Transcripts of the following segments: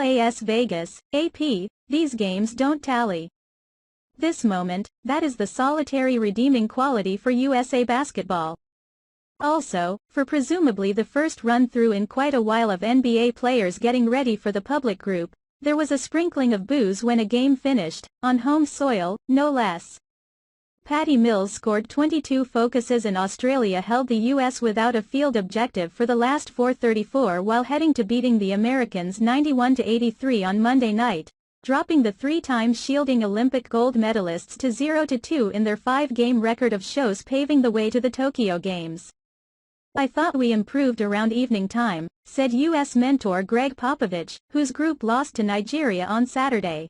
Las Vegas, AP, these games don't tally. This moment, that is the solitary redeeming quality for USA basketball. Also, for presumably the first run-through in quite a while of NBA players getting ready for the public group, there was a sprinkling of boos when a game finished, on home soil, no less. Patty Mills scored 22 focuses and Australia held the US without a field objective for the last 4:34 while heading to beating the Americans 91-83 on Monday night, dropping the three-time shielding Olympic gold medalists to 0-2 in their 5-game record of shows paving the way to the Tokyo Games. I thought we improved around evening time, said U.S. mentor Greg Popovich, whose group lost to Nigeria on Saturday.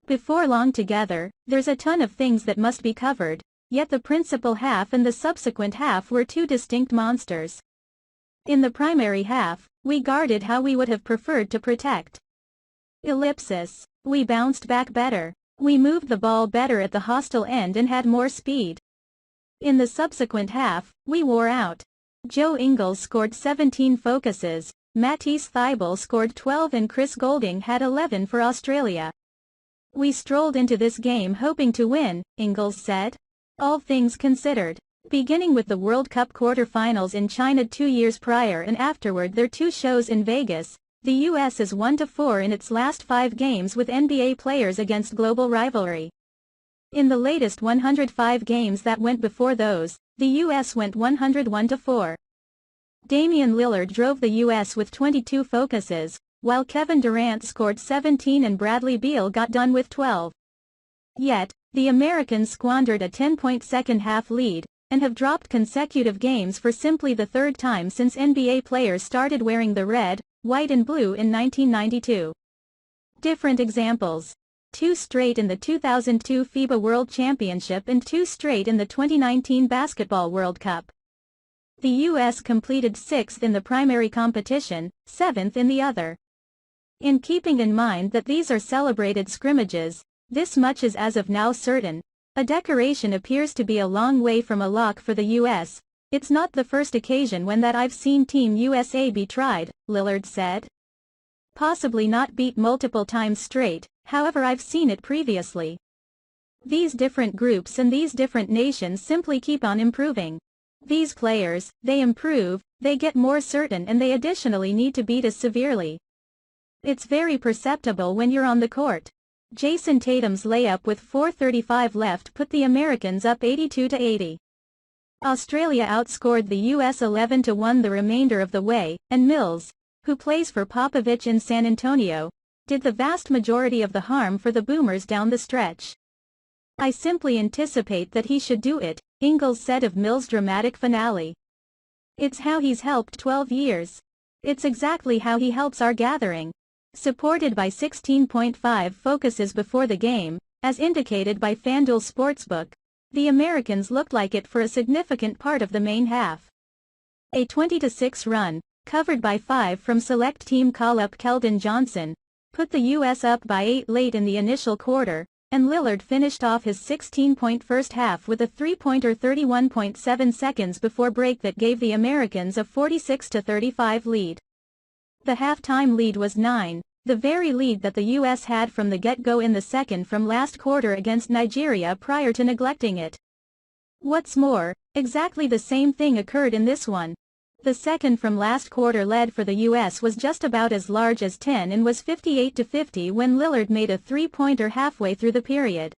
Before long together, there's a ton of things that must be covered, yet the principal half and the subsequent half were two distinct monsters. In the primary half, we guarded how we would have preferred to protect. Ellipsis. We bounced back better. We moved the ball better at the hostile end and had more speed. In the subsequent half, we wore out. Joe Ingles scored 17 focuses, Matisse Thybulle scored 12 and Chris Goulding had 11 for Australia. We strolled into this game hoping to win, Ingles said. All things considered. Beginning with the World Cup quarterfinals in China 2 years prior and afterward their two shows in Vegas, the US is 1-4 in its last 5 games with NBA players against global rivalry. In the latest 105 games that went before those, the US went 101-4. Damian Lillard drove the US with 22 focuses, while Kevin Durant scored 17 and Bradley Beal got done with 12. Yet, the Americans squandered a 10-point second-half lead, and have dropped consecutive games for simply the third time since NBA players started wearing the red, white and blue in 1992. Different examples. 2 straight in the 2002 FIBA World Championship and 2 straight in the 2019 Basketball World Cup. The US completed 6th in the primary competition, 7th in the other. In keeping in mind that these are celebrated scrimmages, this much is as of now certain. A decoration appears to be a long way from a lock for the US. It's not the first occasion when that I've seen Team USA be tried, Lillard said. Possibly not beat multiple times straight, however I've seen it previously. These different groups and these different nations simply keep on improving. These players, they improve, they get more certain and they additionally need to beat us severely. It's very perceptible when you're on the court. Jason Tatum's layup with 4:35 left put the Americans up 82-80. Australia outscored the US 11-1 the remainder of the way, and Mills, who plays for Popovich in San Antonio, did the vast majority of the harm for the Boomers down the stretch. I simply anticipate that he should do it, Ingles said of Mills' dramatic finale. It's how he's helped 12 years. It's exactly how he helps our gathering. Supported by 16.5 focuses before the game, as indicated by FanDuel Sportsbook, the Americans looked like it for a significant part of the main half. A 20-6 run, covered by 5 from select team call-up Keldon Johnson, put the US up by 8 late in the initial quarter, and Lillard finished off his 16-point first half with a three-pointer 31.7 seconds before break that gave the Americans a 46-35 lead. The halftime lead was 9, the very lead that the US had from the get-go in the second from last quarter against Nigeria prior to neglecting it. What's more, exactly the same thing occurred in this one. The second from last quarter lead for the US was just about as large as 10 and was 58-50 when Lillard made a three-pointer halfway through the period.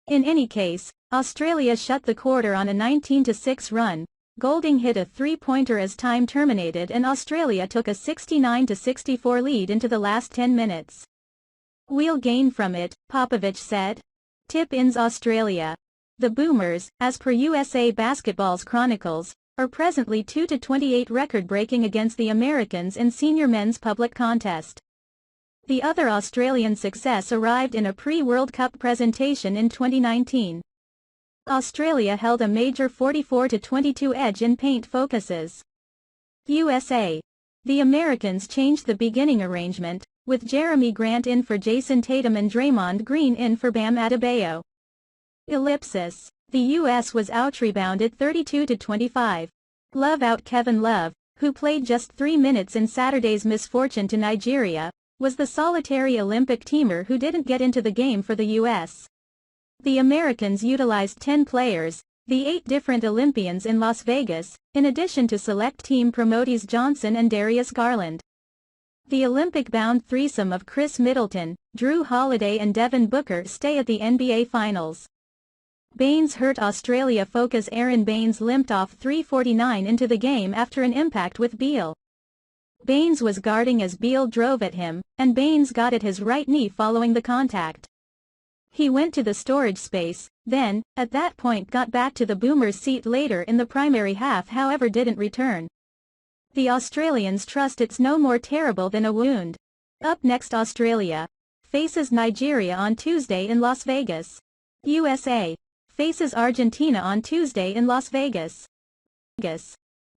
In any case, Australia shut the quarter on a 19-6 run. Goulding hit a three-pointer as time terminated and Australia took a 69-64 lead into the last 10 minutes. We'll gain from it, Popovich said. Tip-ins Australia. The Boomers, as per USA Basketball's chronicles, are presently 2-28 record-breaking against the Americans in senior men's public contest. The other Australian success arrived in a pre-World Cup presentation in 2019. Australia held a major 44-22 edge in paint focuses. USA. The Americans changed the beginning arrangement, with Jeremy Grant in for Jason Tatum and Draymond Green in for Bam Adebayo. Ellipsis. The US was out-rebounded 32-25. Love out Kevin Love, who played just 3 minutes in Saturday's misfortune to Nigeria, was the solitary Olympic teamer who didn't get into the game for the U.S. The Americans utilized 10 players, the 8 different Olympians in Las Vegas, in addition to select team promotees Johnson and Darius Garland. The Olympic-bound threesome of Chris Middleton, Drew Holiday and Devin Booker stay at the NBA Finals. Baynes hurt Australia focus Aaron Baynes limped off 3:49 into the game after an impact with Beal. Baynes was guarding as Beal drove at him, and Baynes got at his right knee following the contact. He went to the storage space, then, at that point got back to the Boomers' seat later in the primary half however didn't return. The Australians trust it's no more terrible than a wound. Up next, Australia faces Nigeria on Tuesday in Las Vegas. USA faces Argentina on Tuesday in Las Vegas.